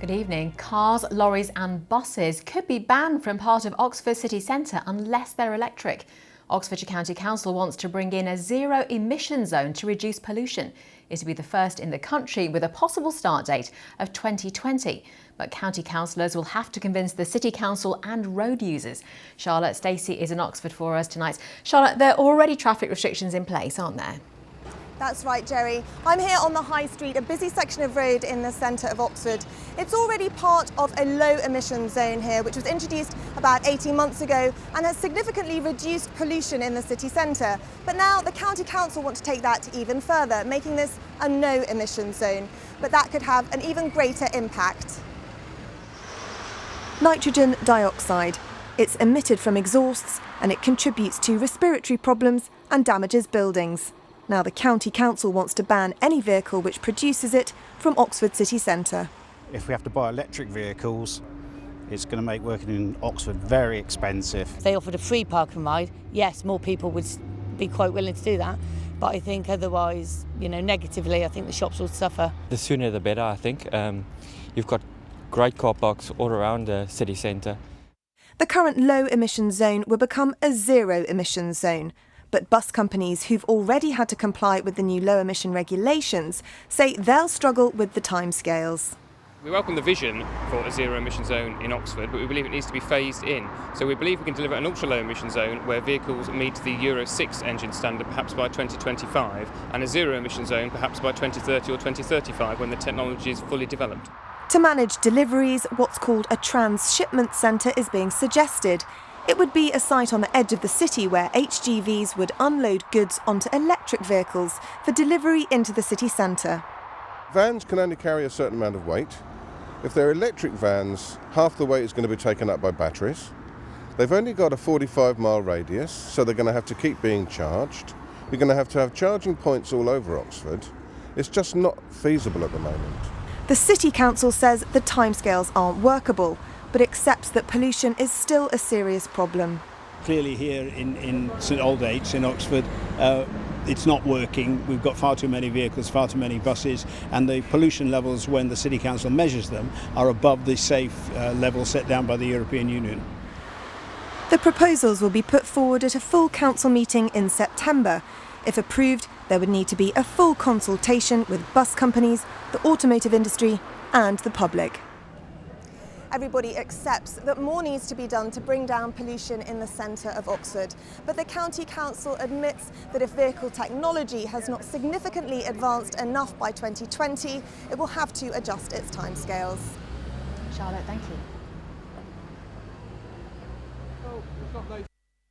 Good evening. Cars, lorries and buses could be banned from part of Oxford city centre unless they're electric. Oxfordshire County Council wants to bring in a zero emission zone to reduce pollution. It will be the first in the country with a possible start date of 2020. But county councillors will have to convince the City Council and road users. Stacey is in Oxford for us tonight. Charlotte, there are already traffic restrictions in place, aren't there? That's right, Jerry. I'm here on the High Street, a busy section of road in the centre of Oxford. It's already part of a low emission zone here, which was introduced about 18 months ago and has significantly reduced pollution in the city centre. But now the County Council want to take that even further, making this a no emission zone. But that could have an even greater impact. Nitrogen dioxide. It's emitted from exhausts and it contributes to respiratory problems and damages buildings. Now the County Council wants to ban any vehicle which produces it from Oxford city centre. If we have to buy electric vehicles, it's going to make working in Oxford very expensive. If they offered a free parking ride, yes, more people would be quite willing to do that. But I think otherwise, negatively, I think the shops will suffer. The sooner the better, I think. You've got great car parks all around the city centre. The current low emission zone will become a zero emissions zone. But bus companies who've already had to comply with the new low emission regulations say they'll struggle with the timescales. We welcome the vision for a zero emission zone in Oxford, but we believe it needs to be phased in. So we believe we can deliver an ultra low emission zone where vehicles meet the Euro 6 engine standard perhaps by 2025 and a zero emission zone perhaps by 2030 or 2035 when the technology is fully developed. To manage deliveries, what's called a transshipment centre is being suggested. It would be a site on the edge of the city where HGVs would unload goods onto electric vehicles for delivery into the city centre. Vans can only carry a certain amount of weight. If they're electric vans, half the weight is going to be taken up by batteries. They've only got a 45-mile radius, so they're going to have to keep being charged. You're going to have charging points all over Oxford. It's just not feasible at the moment. The City Council says the timescales aren't workable, but accepts that pollution is still a serious problem. Clearly here in St Aldate's in Oxford, it's not working. We've got far too many vehicles, far too many buses, and the pollution levels when the City Council measures them are above the safe level set down by the European Union. The proposals will be put forward at a full council meeting in September. If approved, there would need to be a full consultation with bus companies, the automotive industry and the public. Everybody accepts that more needs to be done to bring down pollution in the centre of Oxford. But the County Council admits that if vehicle technology has not significantly advanced enough by 2020, it will have to adjust its timescales. Charlotte, thank you.